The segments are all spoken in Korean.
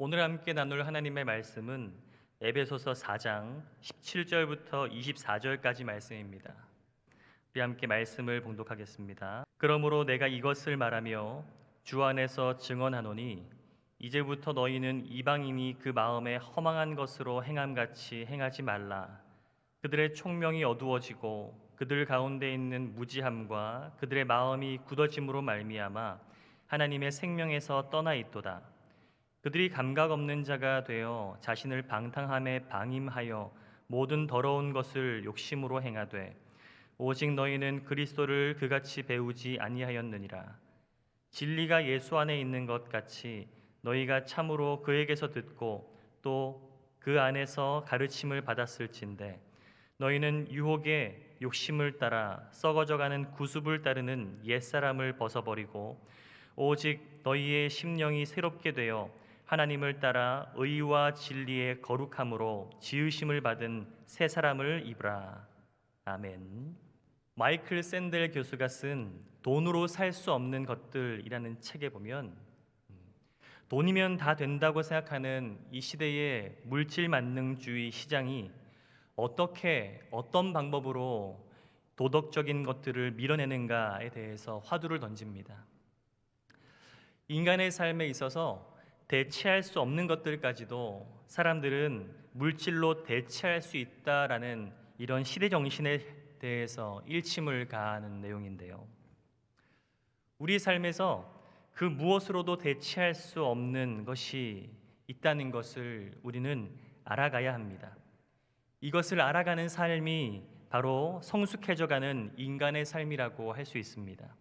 오늘 함께 나눌 하나님의 말씀은 에베소서 4장 17절부터 24절까지 말씀입니다. 우리 함께 말씀을 봉독하겠습니다. 그러므로 내가 이것을 말하며 주 안에서 증언하노니 이제부터 너희는 이방인이 그 마음에 허망한 것으로 행함같이 행하지 말라. 그들의 총명이 어두워지고 그들 가운데 있는 무지함과 그들의 마음이 굳어짐으로 말미암아 하나님의 생명에서 떠나 있도다. 그들이 감각 없는 자가 되어 자신을 방탕함에 방임하여 모든 더러운 것을 욕심으로 행하되 오직 너희는 그리스도를 그같이 배우지 아니하였느니라. 진리가 예수 안에 있는 것 같이 너희가 참으로 그에게서 듣고 또 그 안에서 가르침을 받았을진대 너희는 유혹의 욕심을 따라 썩어져가는 구습을 따르는 옛사람을 벗어버리고 오직 너희의 심령이 새롭게 되어 하나님을 따라 의와 진리의 거룩함으로 지으심을 받은 새 사람을 입으라. 아멘. 마이클 샌델 교수가 쓴 돈으로 살 수 없는 것들이라는 책에 보면 돈이면 다 된다고 생각하는 이 시대의 물질 만능주의 시장이 어떤 방법으로 도덕적인 것들을 밀어내는가에 대해서 화두를 던집니다. 인간의 삶에 있어서 대체할 수 없는 것들까지도 사람들은 물질로 대체할 수 있다라는 이런 시대 정신에 대해서 일침을 가하는 내용인데요. 우리 삶에서 그 무엇으로도 대체할 수 없는 것이 있다는 것을 우리는 알아가야 합니다. 이것을 알아가는 삶이 바로 성숙해져가는 인간의 삶이라고 할 수 있습니다.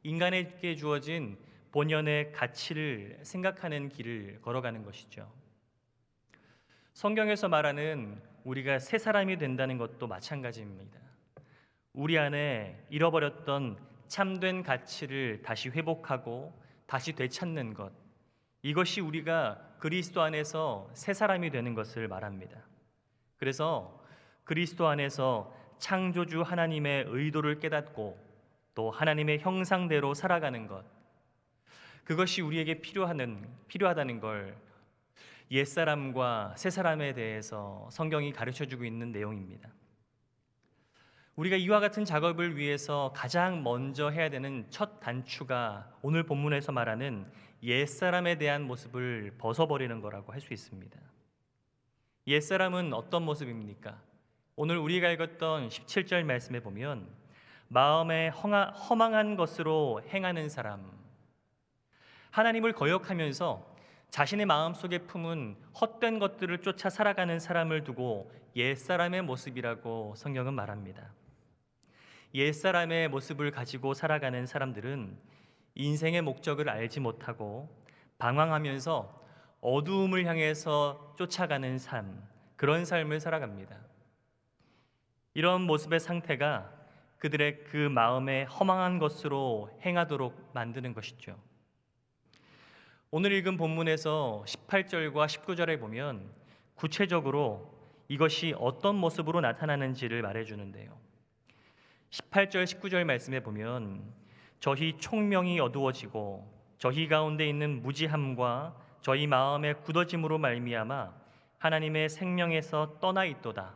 인간에게 주어진 본연의 가치를 생각하는 길을 걸어가는 것이죠. 성경에서 말하는 우리가 새 사람이 된다는 것도 마찬가지입니다. 우리 안에 잃어버렸던 참된 가치를 다시 회복하고 다시 되찾는 것, 이것이 우리가 그리스도 안에서 새 사람이 되는 것을 말합니다. 그래서 그리스도 안에서 창조주 하나님의 의도를 깨닫고 또 하나님의 형상대로 살아가는 것, 그것이 우리에게 필요하다는 걸 옛사람과 새사람에 대해서 성경이 가르쳐주고 있는 내용입니다. 우리가 이와 같은 작업을 위해서 가장 먼저 해야 되는 첫 단추가 오늘 본문에서 말하는 옛사람에 대한 모습을 벗어버리는 거라고 할 수 있습니다. 옛사람은 어떤 모습입니까? 오늘 우리가 읽었던 17절 말씀에 보면 마음에 허망한 것으로 행하는 사람, 하나님을 거역하면서 자신의 마음속에 품은 헛된 것들을 쫓아 살아가는 사람을 두고 옛사람의 모습이라고 성경은 말합니다. 옛사람의 모습을 가지고 살아가는 사람들은 인생의 목적을 알지 못하고 방황하면서 어두움을 향해서 쫓아가는 삶, 그런 삶을 살아갑니다. 이런 모습의 상태가 그들의 그 마음에 허망한 것으로 행하도록 만드는 것이죠. 오늘 읽은 본문에서 18절과 19절에 보면 구체적으로 이것이 어떤 모습으로 나타나는지를 말해주는데요. 18절, 19절 말씀에 보면 저희 총명이 어두워지고 저희 가운데 있는 무지함과 저희 마음의 굳어짐으로 말미암아 하나님의 생명에서 떠나 있도다.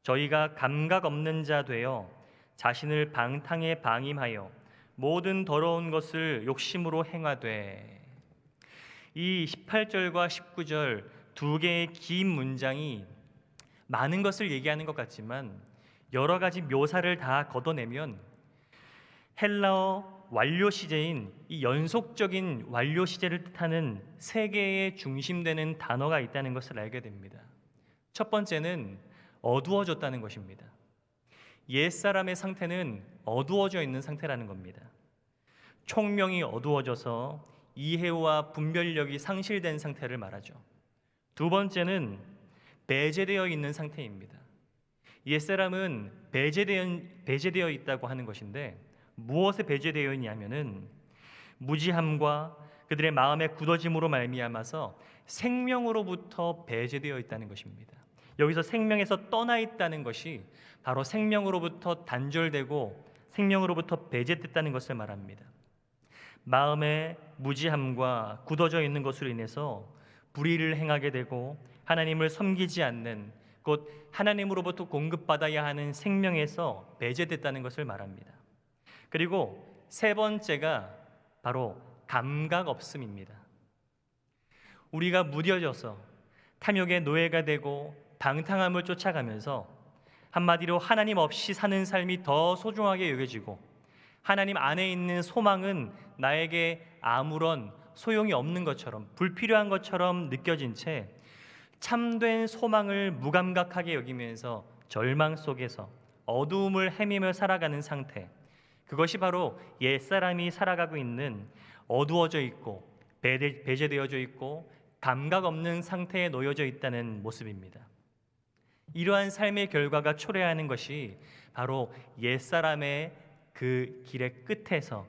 저희가 감각 없는 자 되어 자신을 방탕에 방임하여 모든 더러운 것을 욕심으로 행하되, 이 18절과 19절 두 개의 긴 문장이 많은 것을 얘기하는 것 같지만 여러 가지 묘사를 다 걷어내면 헬라어 완료 시제인 이 연속적인 완료 시제를 뜻하는 세 개의 중심되는 단어가 있다는 것을 알게 됩니다. 첫 번째는 어두워졌다는 것입니다. 옛사람의 상태는 어두워져 있는 상태라는 겁니다. 총명이 어두워져서 이해와 분별력이 상실된 상태를 말하죠. 두 번째는 배제되어 있는 상태입니다. 옛사람은 배제되어 있다고 하는 것인데 무엇에 배제되어 있냐면은 무지함과 그들의 마음의 굳어짐으로 말미암아서 생명으로부터 배제되어 있다는 것입니다. 여기서 생명에서 떠나 있다는 것이 바로 생명으로부터 단절되고 생명으로부터 배제됐다는 것을 말합니다. 마음의 무지함과 굳어져 있는 것으로 인해서 불의를 행하게 되고 하나님을 섬기지 않는, 곧 하나님으로부터 공급받아야 하는 생명에서 배제됐다는 것을 말합니다. 그리고 세 번째가 바로 감각 없음입니다. 우리가 무뎌져서 탐욕의 노예가 되고 방탕함을 쫓아가면서 한마디로 하나님 없이 사는 삶이 더 소중하게 여겨지고, 하나님 안에 있는 소망은 나에게 아무런 소용이 없는 것처럼, 불필요한 것처럼 느껴진 채 참된 소망을 무감각하게 여기면서 절망 속에서 어두움을 헤매며 살아가는 상태, 그것이 바로 옛사람이 살아가고 있는 어두워져 있고 배제되어져 있고 감각 없는 상태에 놓여져 있다는 모습입니다. 이러한 삶의 결과가 초래하는 것이 바로 옛사람의 그 길의 끝에서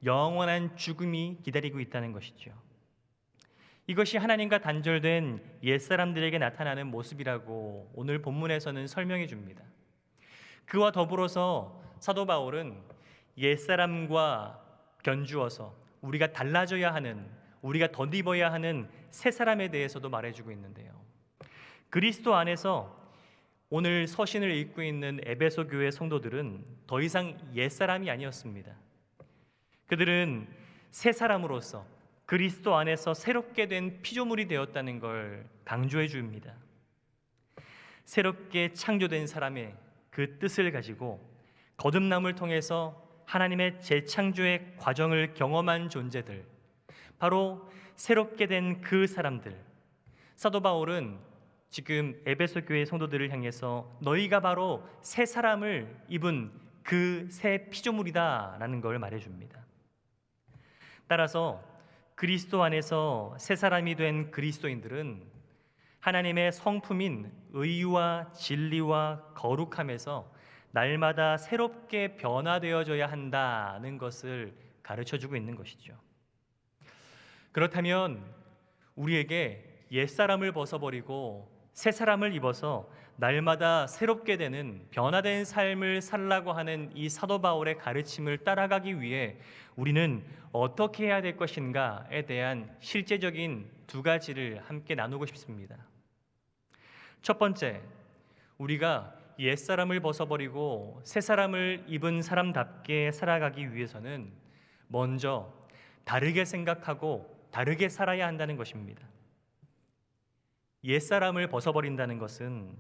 영원한 죽음이 기다리고 있다는 것이죠. 이것이 하나님과 단절된 옛사람들에게 나타나는 모습이라고 오늘 본문에서는 설명해 줍니다. 그와 더불어서 사도 바울은 옛사람과 견주어서 우리가 달라져야 하는, 우리가 덧입어야 하는 새 사람에 대해서도 말해주고 있는데요. 그리스도 안에서 오늘 서신을 읽고 있는 에베소 교회 성도들은 더 이상 옛사람이 아니었습니다. 그들은 새 사람으로서 그리스도 안에서 새롭게 된 피조물이 되었다는 걸 강조해 줍니다. 새롭게 창조된 사람의 그 뜻을 가지고 거듭남을 통해서 하나님의 재창조의 과정을 경험한 존재들, 바로 새롭게 된 그 사람들, 사도 바울은 지금 에베소 교회 성도들을 향해서 너희가 바로 새 사람을 입은 그 새 피조물이다라는 걸 말해줍니다. 따라서 그리스도 안에서 새 사람이 된 그리스도인들은 하나님의 성품인 의와 진리와 거룩함에서 날마다 새롭게 변화되어져야 한다는 것을 가르쳐주고 있는 것이죠. 그렇다면 우리에게 옛사람을 벗어버리고 새 사람을 입어서 날마다 새롭게 되는 변화된 삶을 살라고 하는 이 사도 바울의 가르침을 따라가기 위해 우리는 어떻게 해야 될 것인가에 대한 실제적인 두 가지를 함께 나누고 싶습니다. 첫 번째, 우리가 옛사람을 벗어버리고 새 사람을 입은 사람답게 살아가기 위해서는 먼저 다르게 생각하고 다르게 살아야 한다는 것입니다. 옛사람을 벗어버린다는 것은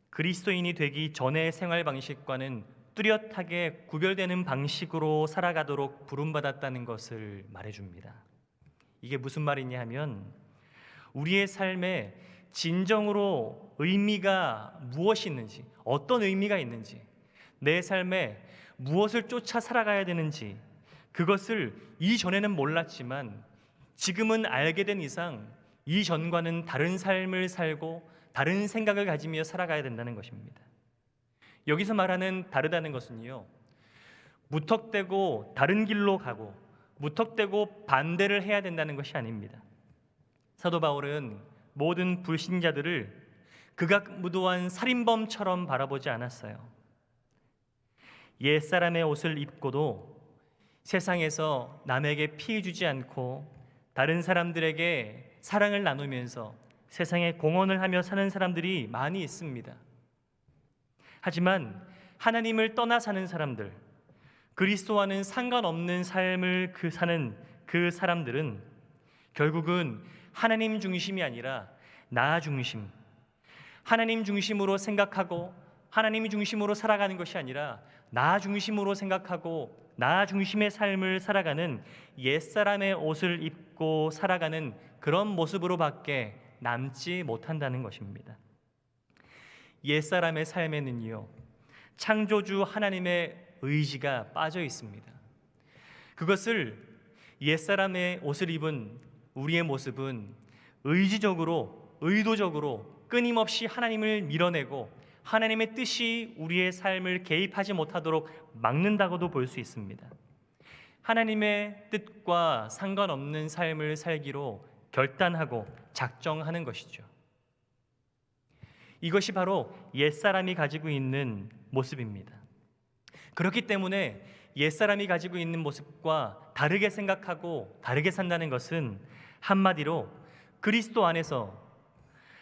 그리스도인이 되기 전의 생활 방식과는 뚜렷하게 구별되는 방식으로 살아가도록 부름받았다는 것을 말해줍니다. 이게 무슨 말이냐 하면, 우리의 삶에 진정으로 의미가 무엇이 있는지, 어떤 의미가 있는지, 내 삶에 무엇을 쫓아 살아가야 되는지, 그것을 이전에는 몰랐지만 지금은 알게 된 이상 이전과는 다른 삶을 살고 다른 생각을 가지며 살아가야 된다는 것입니다. 여기서 말하는 다르다는 것은요, 무턱대고 다른 길로 가고 무턱대고 반대를 해야 된다는 것이 아닙니다. 사도 바울은 모든 불신자들을 극악무도한 살인범처럼 바라보지 않았어요. 옛사람의 옷을 입고도 세상에서 남에게 피해 주지 않고 다른 사람들에게 사랑을 나누면서 세상에 공헌을 하며 사는 사람들이 많이 있습니다. 하지만 하나님을 떠나 사는 사람들, 그리스도와는 상관없는 삶을 사는 그 사람들은 결국은 하나님 중심이 아니라 나 중심, 하나님 중심으로 생각하고 하나님 중심으로 살아가는 것이 아니라 나 중심으로 생각하고 나 중심의 삶을 살아가는 옛사람의 옷을 입고 살아가는 그런 모습으로밖에 남지 못한다는 것입니다. 옛사람의 삶에는요, 창조주 하나님의 의지가 빠져 있습니다. 그것을 옛사람의 옷을 입은 우리의 모습은 의지적으로, 의도적으로 끊임없이 하나님을 밀어내고 하나님의 뜻이 우리의 삶을 개입하지 못하도록 막는다고도 볼 수 있습니다. 하나님의 뜻과 상관없는 삶을 살기로 결단하고 작정하는 것이죠. 이것이 바로 옛사람이 가지고 있는 모습입니다. 그렇기 때문에 옛사람이 가지고 있는 모습과 다르게 생각하고 다르게 산다는 것은 한마디로 그리스도 안에서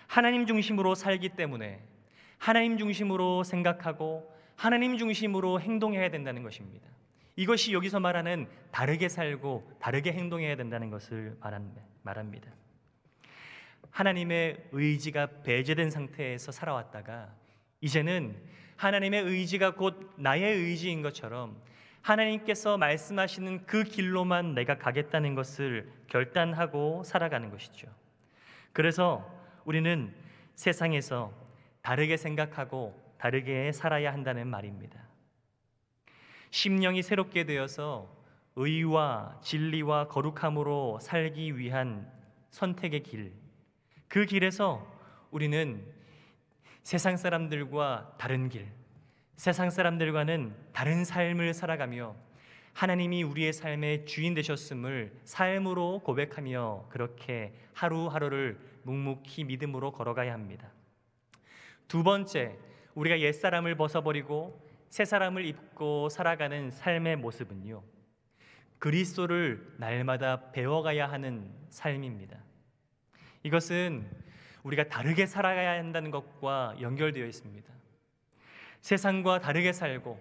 하나님 중심으로 살기 때문에 하나님 중심으로 생각하고 하나님 중심으로 행동해야 된다는 것입니다. 이것이 여기서 말하는 다르게 살고 다르게 행동해야 된다는 것을 말합니다. 하나님의 의지가 배제된 상태에서 살아왔다가 이제는 하나님의 의지가 곧 나의 의지인 것처럼 하나님께서 말씀하시는 그 길로만 내가 가겠다는 것을 결단하고 살아가는 것이죠. 그래서 우리는 세상에서 다르게 생각하고 다르게 살아야 한다는 말입니다. 심령이 새롭게 되어서 의와 진리와 거룩함으로 살기 위한 선택의 길, 그 길에서 우리는 세상 사람들과 다른 길, 세상 사람들과는 다른 삶을 살아가며 하나님이 우리의 삶의 주인 되셨음을 삶으로 고백하며 그렇게 하루하루를 묵묵히 믿음으로 걸어가야 합니다. 두 번째, 우리가 옛사람을 벗어버리고 새사람을 입고 살아가는 삶의 모습은요, 그리스도를 날마다 배워가야 하는 삶입니다. 이것은 우리가 다르게 살아가야 한다는 것과 연결되어 있습니다. 세상과 다르게 살고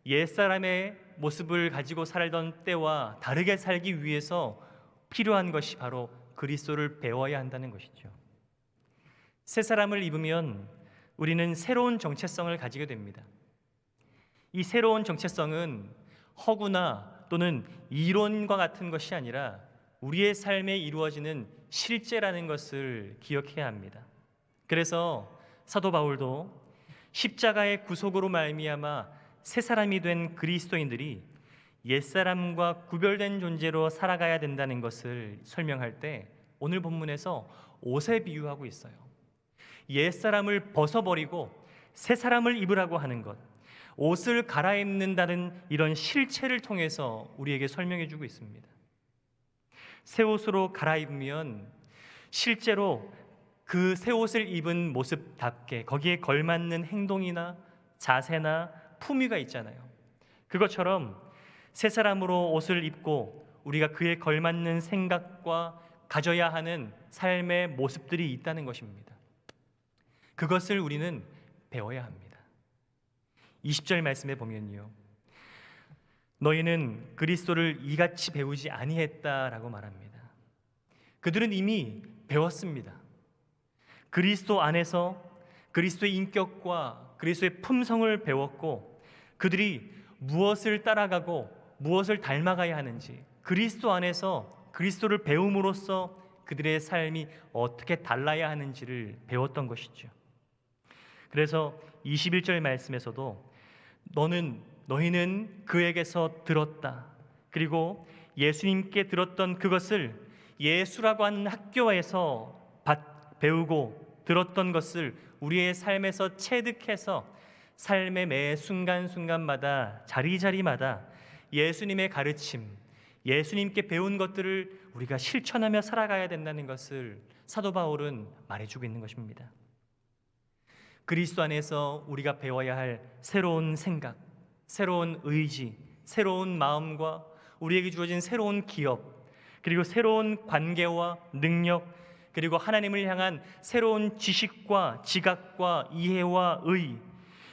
옛사람의 모습을 가지고 살던 때와 다르게 살기 위해서 필요한 것이 바로 그리스도를 배워야 한다는 것이죠. 새 사람을 입으면 우리는 새로운 정체성을 가지게 됩니다. 이 새로운 정체성은 허구나 또는 이론과 같은 것이 아니라 우리의 삶에 이루어지는 실제라는 것을 기억해야 합니다. 그래서 사도 바울도 십자가의 구속으로 말미암아 새 사람이 된 그리스도인들이 옛사람과 구별된 존재로 살아가야 된다는 것을 설명할 때 오늘 본문에서 옷에 비유하고 있어요. 옛사람을 벗어버리고 새 사람을 입으라고 하는 것, 옷을 갈아입는다는 이런 실체를 통해서 우리에게 설명해 주고 있습니다. 새 옷으로 갈아입으면 실제로 그 새 옷을 입은 모습답게 거기에 걸맞는 행동이나 자세나 품위가 있잖아요. 그것처럼 새 사람으로 옷을 입고 우리가 그에 걸맞는 생각과 가져야 하는 삶의 모습들이 있다는 것입니다. 그것을 우리는 배워야 합니다. 20절 말씀에 보면요, 너희는 그리스도를 이같이 배우지 아니했다라고 말합니다. 그들은 이미 배웠습니다. 그리스도 안에서 그리스도의 인격과 그리스도의 품성을 배웠고 그들이 무엇을 따라가고 무엇을 닮아가야 하는지 그리스도 안에서 그리스도를 배움으로써 그들의 삶이 어떻게 달라야 하는지를 배웠던 것이죠. 그래서 21절 말씀에서도 너희는 그에게서 들었다. 그리고 예수님께 들었던 그것을 예수라고 하는 학교에서 배우고 들었던 것을 우리의 삶에서 체득해서 삶의 매 순간순간마다 자리자리마다 예수님의 가르침, 예수님께 배운 것들을 우리가 실천하며 살아가야 된다는 것을 사도 바울은 말해주고 있는 것입니다. 그리스도 안에서 우리가 배워야 할 새로운 생각, 새로운 의지, 새로운 마음과 우리에게 주어진 새로운 기업, 그리고 새로운 관계와 능력, 그리고 하나님을 향한 새로운 지식과 지각과 이해와 의,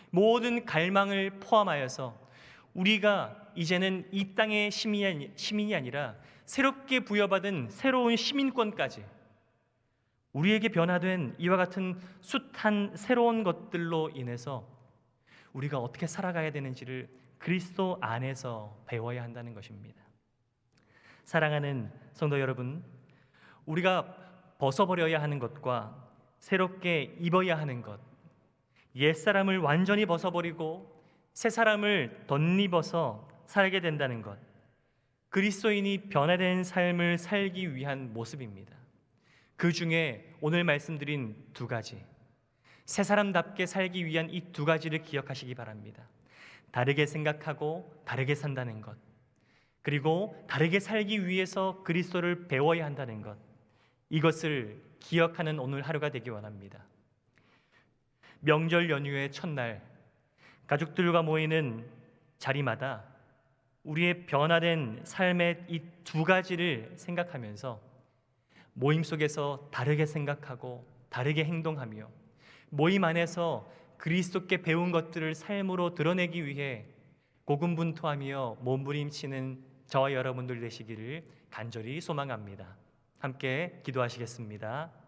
모든 갈망을 포함하여서 우리가 이제는 이 땅의 시민이 아니라 새롭게 부여받은 새로운 시민권까지 우리에게 변화된 이와 같은 숱한 새로운 것들로 인해서 우리가 어떻게 살아가야 되는지를 그리스도 안에서 배워야 한다는 것입니다. 사랑하는 성도 여러분, 우리가 벗어버려야 하는 것과 새롭게 입어야 하는 것, 옛사람을 완전히 벗어버리고 새사람을 덧입어서 살게 된다는 것, 그리스도인이 변화된 삶을 살기 위한 모습입니다. 그 중에 오늘 말씀드린 두 가지, 새사람답게 살기 위한 이 두 가지를 기억하시기 바랍니다. 다르게 생각하고 다르게 산다는 것, 그리고 다르게 살기 위해서 그리스도를 배워야 한다는 것, 이것을 기억하는 오늘 하루가 되기 원합니다. 명절 연휴의 첫날 가족들과 모이는 자리마다 우리의 변화된 삶의 이 두 가지를 생각하면서 모임 속에서 다르게 생각하고 다르게 행동하며 모임 안에서 그리스도께 배운 것들을 삶으로 드러내기 위해 고군분투하며 몸부림치는 저와 여러분들 되시기를 간절히 소망합니다. 함께 기도하시겠습니다.